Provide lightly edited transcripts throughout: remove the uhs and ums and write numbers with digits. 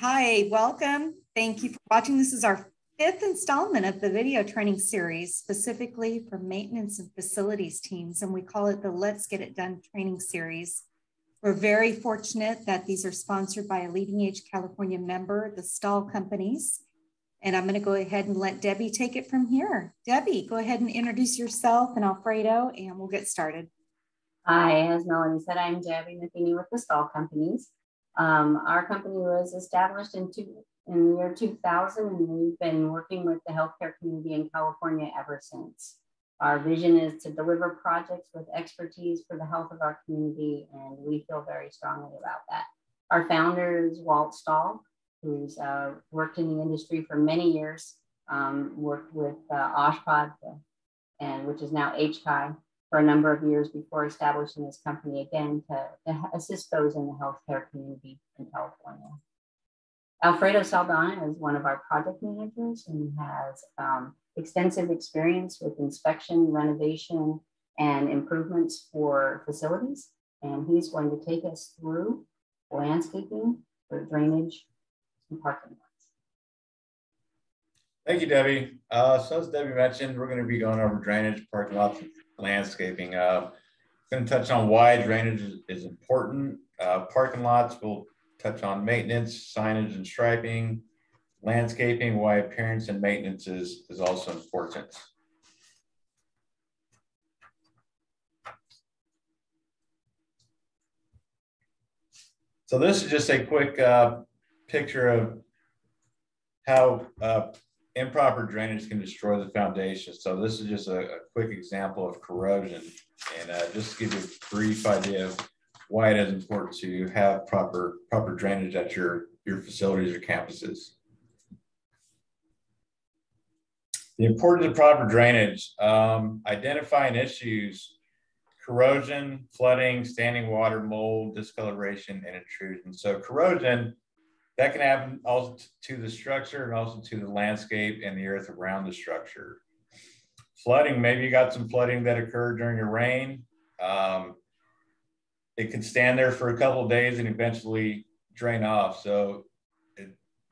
Hi, welcome. Thank you for watching. This is our fifth installment of the video training series, specifically for maintenance and facilities teams, and we call it the Let's Get It Done training series. We're very fortunate that these are sponsored by a LeadingAge California member, the Stall Companies. And I'm going to go ahead and let Debbie take it from here. Debbie, go ahead and introduce yourself and Alfredo, and we'll get started. Hi, as Melanie said, I'm Debbie Matheny with the Stall Companies. Our company was established in the year 2000, and we've been working with the healthcare community in California ever since. Our vision is to deliver projects with expertise for the health of our community, and we feel very strongly about that. Our founder is Walt Stall, who's worked in the industry for many years, worked with Oshpod, which is now HCI, for a number of years before establishing this company again to assist those in the healthcare community in California. Alfredo Saldana is one of our project managers and has extensive experience with inspection, renovation, and improvements for facilities. And he's going to take us through landscaping for drainage and parking lots. Thank you, Debbie. So as Debbie mentioned, we're going to be going over drainage, parking lots, and landscaping. Going to touch on why drainage is important. Parking lots, we'll touch on maintenance, signage, and striping. Landscaping, why appearance and maintenance is also important. So this is just a quick picture of how improper drainage can destroy the foundation. So this is just a quick example of corrosion, and just to give you a brief idea of why it is important to have proper drainage at your facilities or campuses. The importance of proper drainage, identifying issues: corrosion, flooding, standing water, mold, discoloration, and intrusion. So corrosion, that can happen also to the structure and also to the landscape and the earth around the structure. Flooding, maybe you got some flooding that occurred during a rain. It could stand there for a couple of days and eventually drain off. So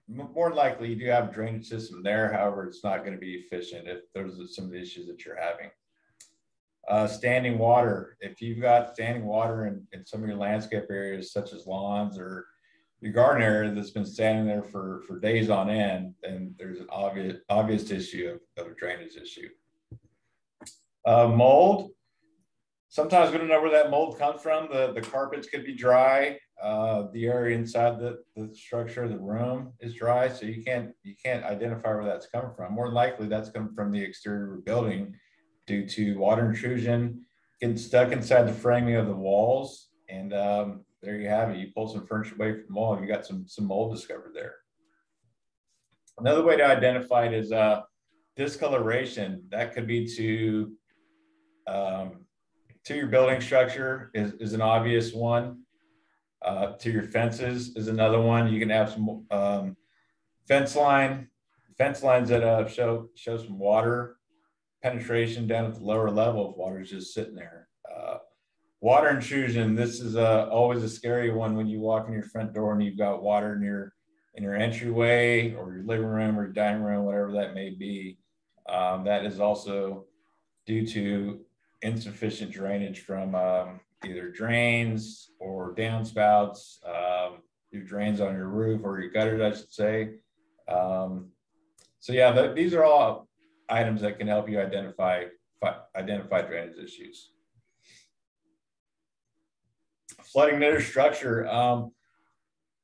more likely you do have a drainage system there. However, it's not going to be efficient if those are some of the issues that you're having. Standing water, if you've got standing water in some of your landscape areas, such as lawns or your garden area that's been standing there for days on end, then there's an obvious issue of a drainage issue. Mold, sometimes we don't know where that mold comes from. The carpets could be dry. The area inside the structure of the room is dry, so you can't identify where that's coming from. More likely that's coming from the exterior of the building due to water intrusion, getting stuck inside the framing of the walls, and there you have it. You pull some furniture away from the wall and you got some mold discovered there. Another way to identify it is discoloration. That could be to your building structure is an obvious one. To your fences is another one. You can have some fence lines that show some water penetration down at the lower level if water is just sitting there. Water intrusion, this is always a scary one when you walk in your front door and you've got water in your entryway or your living room or your dining room, whatever that may be. That is also due to insufficient drainage from either drains or downspouts, your drains on your roof or your gutters, I should say. So yeah, these are all items that can help you identify drainage issues. Flooding near structure.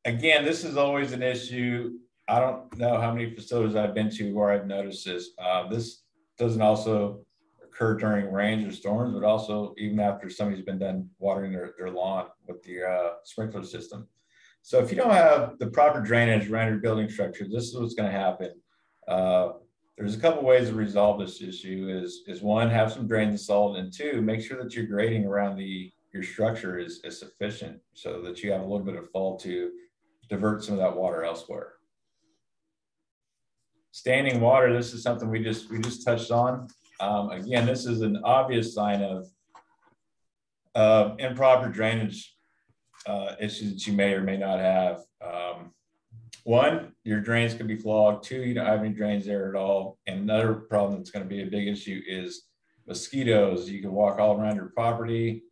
Again, this is always an issue. I don't know how many facilities I've been to where I've noticed this. This doesn't also occur during rains or storms, but also even after somebody's been done watering their lawn with the sprinkler system. So if you don't have the proper drainage around your building structure, this is what's going to happen. There's a couple ways to resolve this issue. Is one, have some drains installed, and two, make sure that your grading around your structure is sufficient so that you have a little bit of fall to divert some of that water elsewhere. Standing water, this is something we just touched on. Again, this is an obvious sign of improper drainage issues that you may or may not have. One, your drains could be clogged. Two, you don't have any drains there at all. And another problem that's going to be a big issue is mosquitoes. You can walk all around your property.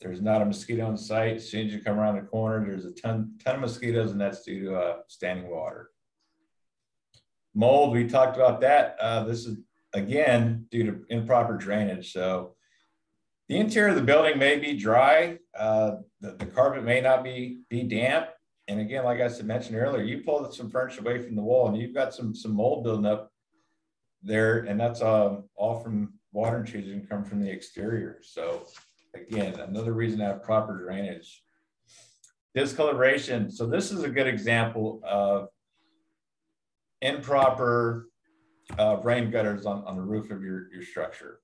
There's not a mosquito in sight. As soon as you come around the corner, there's a ton of mosquitoes, and that's due to standing water. Mold, we talked about that. This is, again, due to improper drainage. So the interior of the building may be dry. The carpet may not be damp. And again, like I mentioned earlier, you pull some furniture away from the wall and you've got some mold building up there, and that's all from water intrusion come from the exterior. So again, another reason to have proper drainage. Discoloration. So this is a good example of improper rain gutters on the roof of your structure.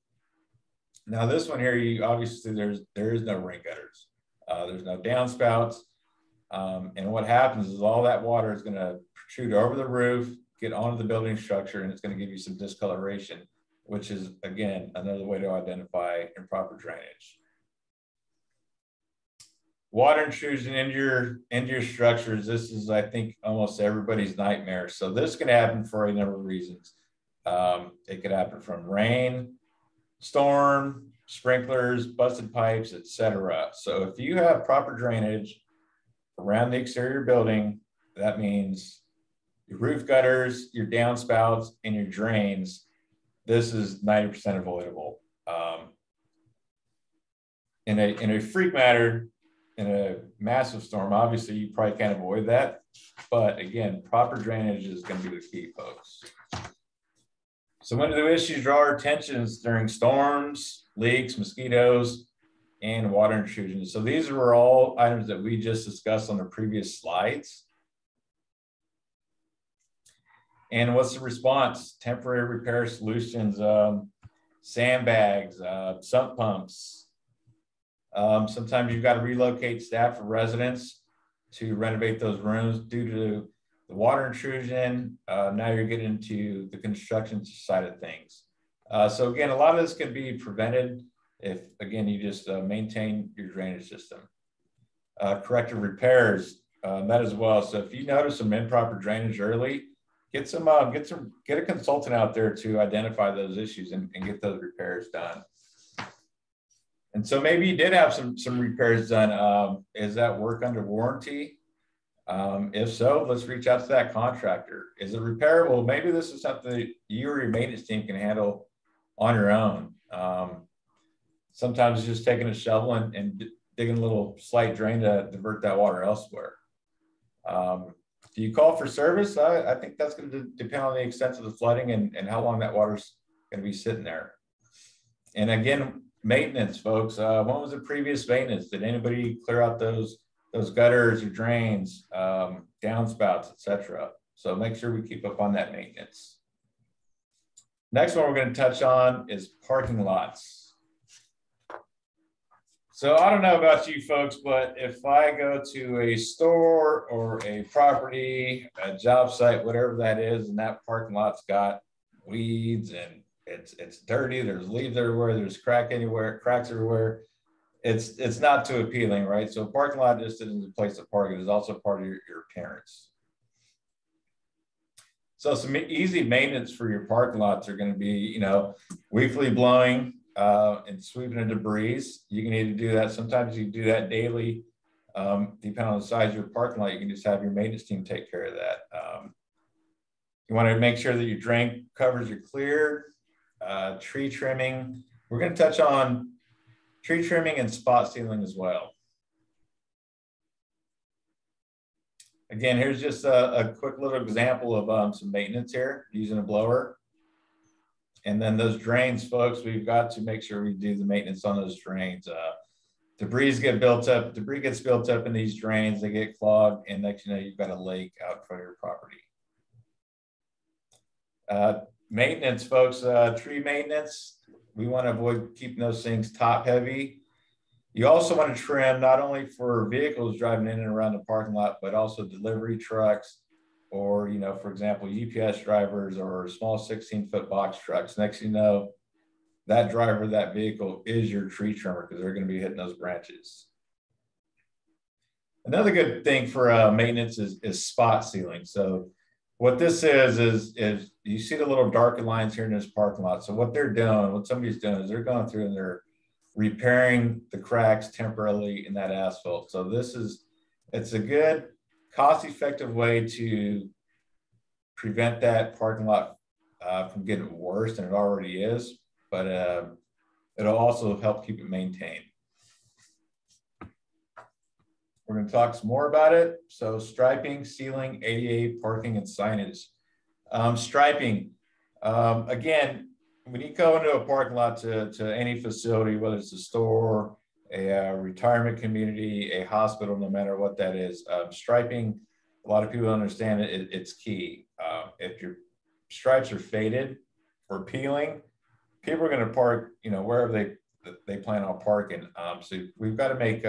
Now this one here, you obviously there is no rain gutters. There's no downspouts. And what happens is all that water is going to protrude over the roof, get onto the building structure, and it's going to give you some discoloration, which is, again, another way to identify improper drainage. Water intrusion into your structures. This is, I think, almost everybody's nightmare. So this can happen for a number of reasons. It could happen from rain, storm, sprinklers, busted pipes, etc. So if you have proper drainage around the exterior building, that means your roof gutters, your downspouts, and your drains. This is 90% avoidable. In a freak matter, in a massive storm, obviously you probably can't avoid that. But again, proper drainage is going to be the key, folks. So when do issues draw our attentions? During storms, leaks, mosquitoes, and water intrusion. So these were all items that we just discussed on the previous slides. And what's the response? Temporary repair solutions, sandbags, sump pumps. Sometimes you've got to relocate staff or residents to renovate those rooms due to the water intrusion. Now you're getting into the construction side of things. So again, a lot of this can be prevented if, again, you just maintain your drainage system. Corrective repairs, that as well. So if you notice some improper drainage early, get a consultant out there to identify those issues and get those repairs done. And so maybe you did have some repairs done. Is that work under warranty? If so, let's reach out to that contractor. Is it repairable? Maybe this is something that you or your maintenance team can handle on your own. Sometimes it's just taking a shovel and digging a little slight drain to divert that water elsewhere. Do you call for service? I think that's going to depend on the extent of the flooding and how long that water's going to be sitting there. And again, maintenance, folks. When was the previous maintenance? Did anybody clear out those gutters or drains, downspouts, etc.? So make sure we keep up on that maintenance. Next one we're going to touch on is parking lots. So I don't know about you folks, but if I go to a store or a property, a job site, whatever that is, and that parking lot's got weeds and it's dirty, there's leaves everywhere, there's cracks everywhere, it's not too appealing, right? So a parking lot just isn't a place to park. It is also part of your appearance. So some easy maintenance for your parking lots are going to be, weekly blowing and sweeping of debris. You can either do that. Sometimes you do that daily. Depending on the size of your parking lot, you can just have your maintenance team take care of that. You want to make sure that your drain covers are cleared. Tree trimming. We're going to touch on tree trimming and spot sealing as well. Again, here's just a quick little example of some maintenance here using a blower. And then those drains, folks, we've got to make sure we do the maintenance on those drains. Debris gets built up in these drains, they get clogged, and next you know, you've got a lake out in front of your property. Maintenance, folks, tree maintenance, we want to avoid keeping those things top heavy. You also want to trim not only for vehicles driving in and around the parking lot, but also delivery trucks or, for example, UPS drivers or small 16-foot box trucks. Next you know, that driver of that vehicle is your tree trimmer because they're going to be hitting those branches. Another good thing for maintenance is spot sealing. So what this is you see the little darker lines here in this parking lot. So what they're doing, what somebody's doing is they're going through and they're repairing the cracks temporarily in that asphalt. So it's a good cost-effective way to prevent that parking lot from getting worse than it already is, but it'll also help keep it maintained. We're going to talk some more about it. So striping, sealing, ADA, parking, and signage. Striping, again, when you go into a parking lot to any facility, whether it's a store, a retirement community, a hospital, no matter what that is, striping, a lot of people understand it's key. If your stripes are faded or peeling, people are going to park, wherever they plan on parking. So we've got to make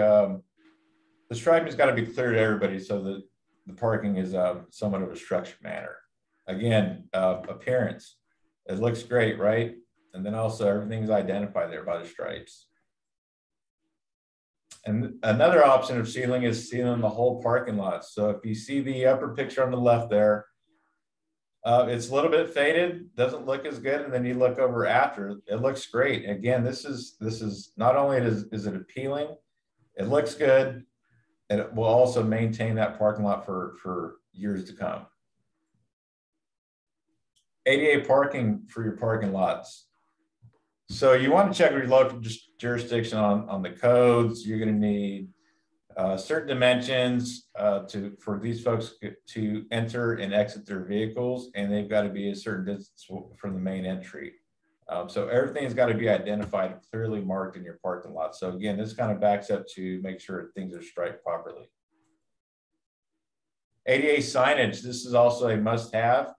the striping's got to be clear to everybody so that the parking is somewhat of a structured manner. Again, appearance, it looks great, right? And then also everything's identified there by the stripes. And another option of sealing is sealing the whole parking lot. So if you see the upper picture on the left there, it's a little bit faded, doesn't look as good, and then you look over after, it looks great. Again, this is not only is it appealing, it looks good, and it will also maintain that parking lot for years to come. ADA parking for your parking lots. So you want to check with your local jurisdiction on the codes. You're going to need certain dimensions for these folks to enter and exit their vehicles, and they've got to be a certain distance from the main entry. So everything's got to be identified and clearly marked in your parking lot. So again, this kind of backs up to make sure things are striped properly. ADA signage, this is also a must-have.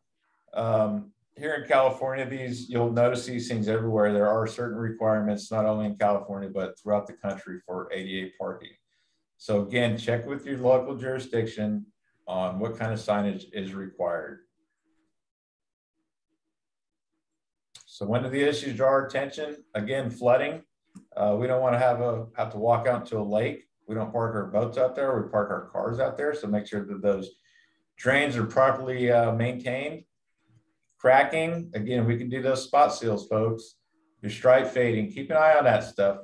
Here in California, you'll notice these things everywhere. There are certain requirements, not only in California, but throughout the country for ADA parking. So again, check with your local jurisdiction on what kind of signage is required. So when do the issues draw our attention? Again, flooding. We don't want to have to walk out to a lake. We don't park our boats out there. We park our cars out there. So make sure that those drains are properly maintained. Cracking, again, we can do those spot seals, folks. Your stripe fading, keep an eye on that stuff.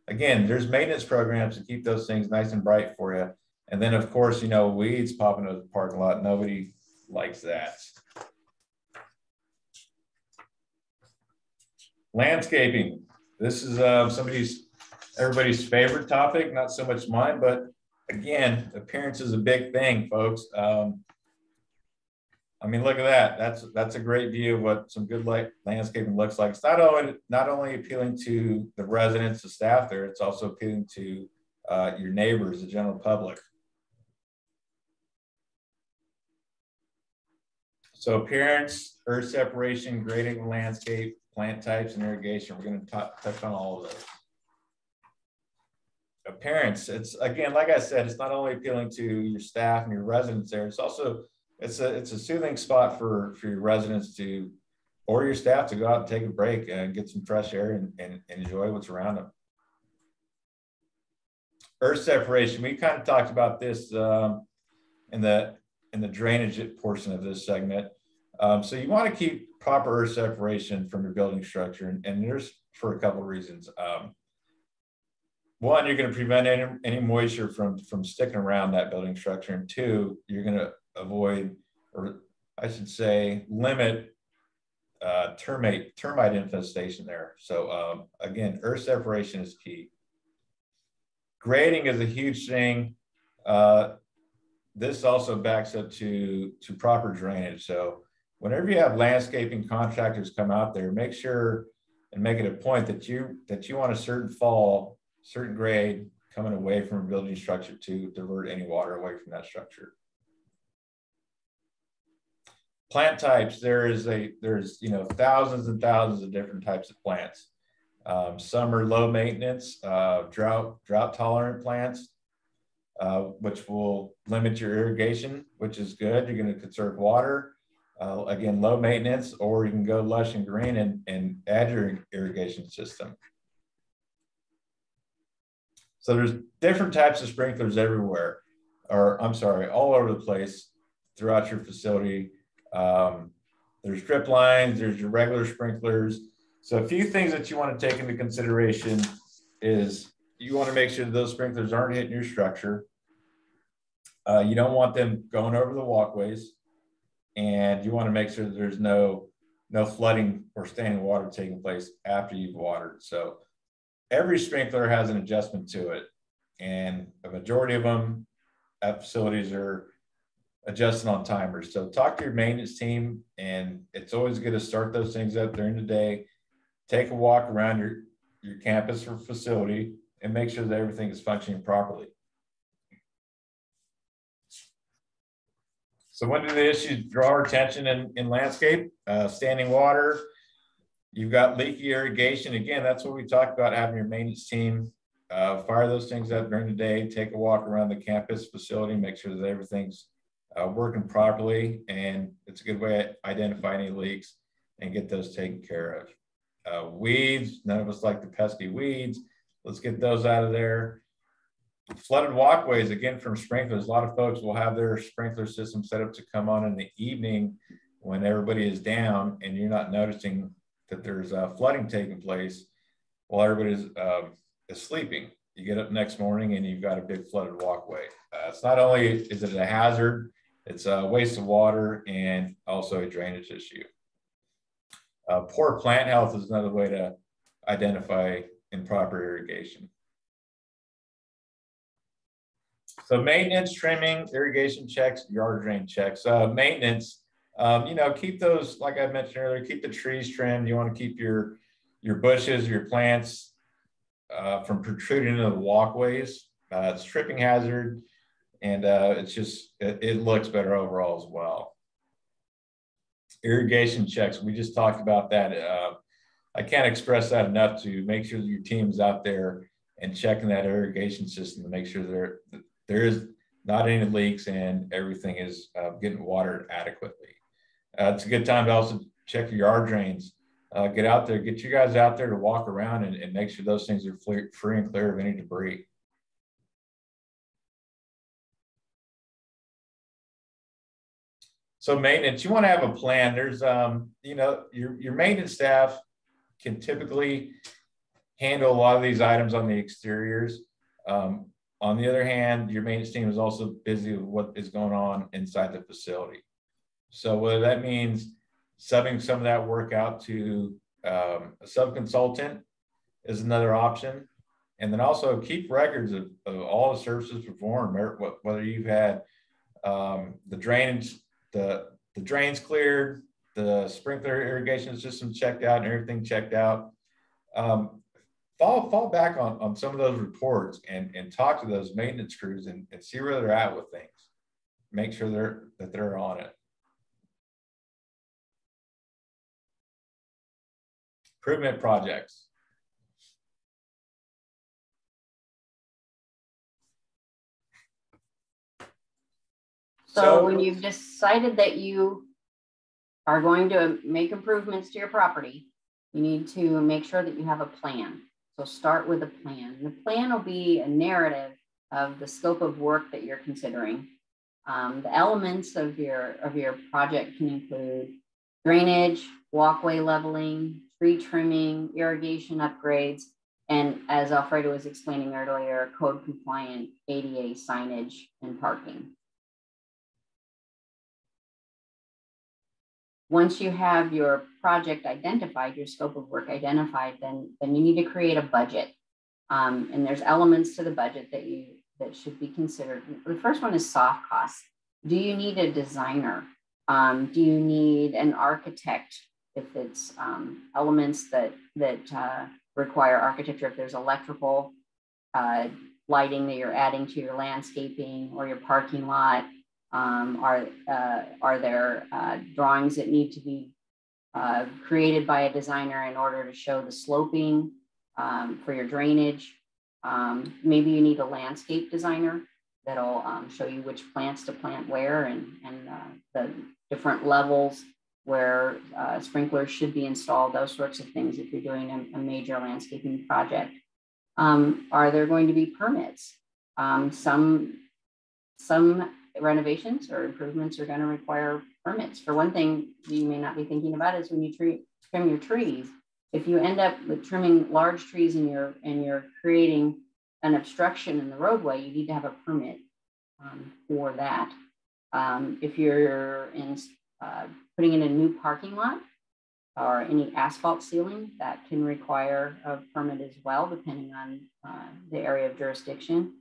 Again, there's maintenance programs to keep those things nice and bright for you. And then, of course, weeds popping into the parking lot. Nobody likes that. Landscaping. This is everybody's favorite topic, not so much mine, but again, appearance is a big thing, folks. I mean, look at that. That's a great view of what some good landscaping looks like. It's not only appealing to the residents, the staff there, it's also appealing to your neighbors, the general public. So appearance, earth separation, grading the landscape, plant types, and irrigation. We're going to touch on all of those. Appearance, it's again, like I said, it's not only appealing to your staff and your residents there, it's also it's a soothing spot for your residents or your staff to go out and take a break and get some fresh air and enjoy what's around them. Earth separation, we kind of talked about this in the drainage portion of this segment. So you want to keep proper earth separation from your building structure, and there's for a couple of reasons. One, you're going to prevent any moisture from sticking around that building structure, and two, you're going to avoid, or I should say, limit termite infestation there. So again, earth separation is key. Grading is a huge thing. This also backs up to proper drainage. So whenever you have landscaping contractors come out there, make sure and make it a point that you want a certain grade coming away from a building structure to divert any water away from that structure. Plant types, there's thousands and thousands of different types of plants. Some are low maintenance, drought tolerant plants, which will limit your irrigation, which is good. You're going to conserve water. Again, low maintenance, or you can go lush and green and add your irrigation system. So there's different types of sprinklers everywhere, or I'm sorry, all over the place throughout your facility. There's drip lines, there's your regular sprinklers. So a few things that you want to take into consideration is you want to make sure that those sprinklers aren't hitting your structure. You don't want them going over the walkways, and you want to make sure that there's no flooding or standing water taking place after you've watered. So every sprinkler has an adjustment to it, and a majority of them at facilities are adjusting on timers. So talk to your maintenance team, and it's always good to start those things up during the day. Take a walk around your campus or facility and make sure that everything is functioning properly. So when do the issues draw our attention in landscape? Standing water, you've got leaky irrigation. Again, that's what we talked about, having your maintenance team fire those things up during the day, take a walk around the campus facility, make sure that everything's working properly, and it's a good way to identify any leaks and get those taken care of. Weeds, none of us like the pesky weeds. Let's get those out of there. Flooded walkways, again, from sprinklers. A lot of folks will have their sprinkler system set up to come on in the evening when everybody is down and you're not noticing that there's flooding taking place while everybody is sleeping. You get up next morning and you've got a big flooded walkway. It's not only is it a hazard, it's a waste of water and also a drainage issue. Poor plant health is another way to identify improper irrigation. So maintenance, trimming, irrigation checks, yard drain checks. Maintenance, keep those, like I mentioned earlier, keep the trees trimmed. You want to keep your bushes, your plants from protruding into the walkways. It's a tripping hazard, and it looks better overall as well. Irrigation checks, we just talked about that. I can't express that enough, to make sure that your team's out there and checking that irrigation system to make sure there is not any leaks and everything is getting watered adequately. It's a good time to also check your yard drains. Get out there, get you guys out there to walk around and make sure those things are free and clear of any debris. So maintenance, you want to have a plan. There's, your maintenance staff can typically handle a lot of these items on the exteriors. On the other hand, your maintenance team is also busy with what is going on inside the facility. So whether that means subbing some of that work out to a sub-consultant is another option. And then also keep records of all the services performed, whether you've had the drains cleared, the sprinkler irrigation system checked out, and everything checked out. Fall back on some of those reports and talk to those maintenance crews and see where they're at with things. Make sure that they're on it. Improvement projects. So when you've decided that you are going to make improvements to your property, you need to make sure that you have a plan. So start with a plan. The plan will be a narrative of the scope of work that you're considering. The elements of your project can include drainage, walkway leveling, tree trimming, irrigation upgrades, and as Alfredo was explaining earlier, code compliant ADA signage and parking. Once you have your project identified, your scope of work identified, then you need to create a budget. And there's elements to the budget that should be considered. The first one is soft costs. Do you need a designer? Do you need an architect if it's elements that require architecture? If there's electrical lighting that you're adding to your landscaping or your parking lot, are there drawings that need to be created by a designer in order to show the sloping for your drainage? Maybe you need a landscape designer that'll show you which plants to plant where and the different levels where sprinklers should be installed, those sorts of things if you're doing a major landscaping project. Are there going to be permits? Some renovations or improvements are going to require permits. For one thing, you may not be thinking about is when you trim your trees. If you end up with trimming large trees and you're creating an obstruction in the roadway, you need to have a permit for that. If you're putting in a new parking lot or any asphalt ceiling, that can require a permit as well, depending on the area of jurisdiction.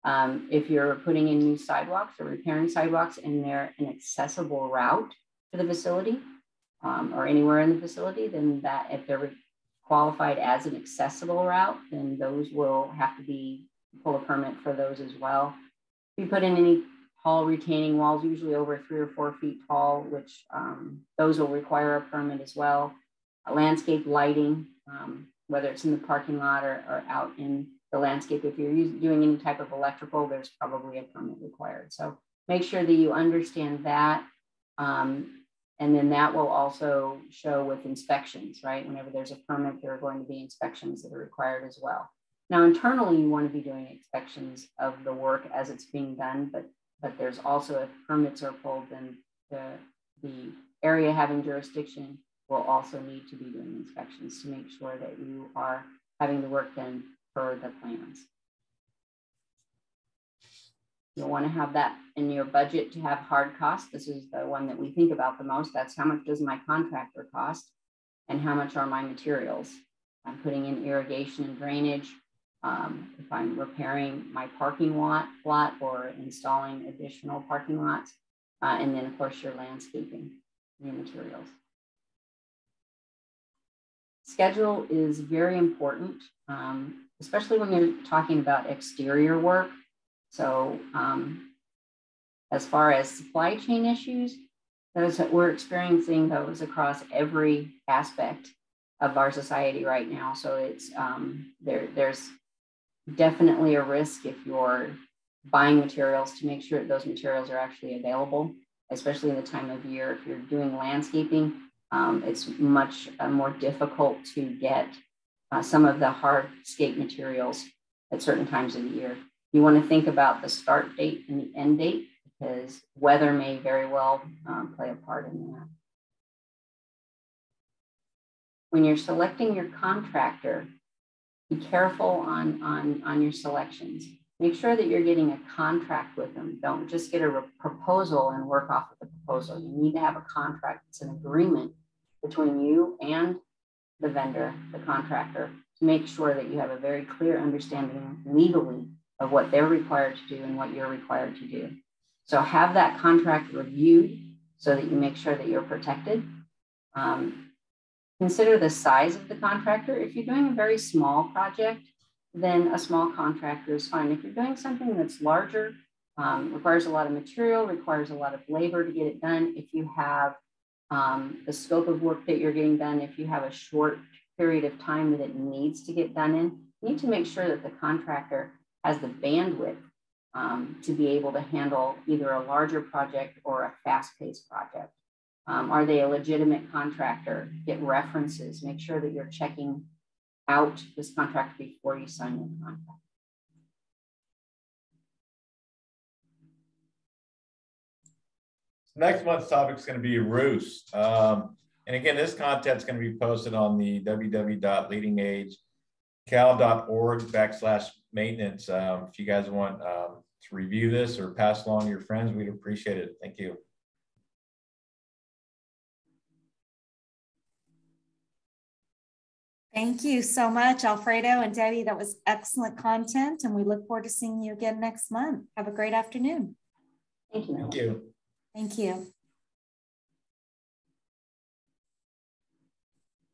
If you're putting in new sidewalks or repairing sidewalks and they're an accessible route to the facility or anywhere in the facility, then that if they're qualified as an accessible route, then those will have to pull a permit for those as well. If you put in any tall retaining walls, usually over 3 or 4 feet tall, which those will require a permit as well. Landscape lighting, whether it's in the parking lot or out in the landscape. If you're doing any type of electrical, there's probably a permit required. So make sure that you understand that. And then that will also show with inspections, right? Whenever there's a permit, there are going to be inspections that are required as well. Now, internally, you want to be doing inspections of the work as it's being done, but there's also, if permits are pulled, then the area having jurisdiction will also need to be doing inspections to make sure that you are having the work done per the plans. You'll want to have that in your budget to have hard costs. This is the one that we think about the most. That's how much does my contractor cost and how much are my materials. I'm putting in irrigation and drainage. If I'm repairing my parking lot or installing additional parking lots, and then of course your landscaping, your materials. Schedule is very important, especially when you're talking about exterior work. So as far as supply chain issues, we're experiencing those across every aspect of our society right now. So it's there's definitely a risk if you're buying materials to make sure that those materials are actually available, especially in the time of year. If you're doing landscaping, it's much more difficult to get some of the hardscape materials at certain times of the year. You want to think about the start date and the end date because weather may very well play a part in that. When you're selecting your contractor, be careful on your selections. Make sure that you're getting a contract with them. Don't just get a proposal and work off of the proposal. You need to have a contract. It's an agreement between you and the vendor, the contractor, to make sure that you have a very clear understanding legally of what they're required to do and what you're required to do. So have that contract reviewed so that you make sure that you're protected. Consider the size of the contractor. If you're doing a very small project, then a small contractor is fine. If you're doing something that's larger, requires a lot of material, requires a lot of labor to get it done, if you have the scope of work that you're getting done, if you have a short period of time that it needs to get done in, you need to make sure that the contractor has the bandwidth to be able to handle either a larger project or a fast-paced project. Are they a legitimate contractor? Get references. Make sure that you're checking out this contract before you sign the contract. Next month's topic is going to be roofs. And again, this content is going to be posted on the www.leadingagecal.org/maintenance. If you guys want to review this or pass along to your friends, we'd appreciate it. Thank you. Thank you so much, Alfredo and Debbie. That was excellent content, and we look forward to seeing you again next month. Have a great afternoon. Thank you. Thank you. Thank you.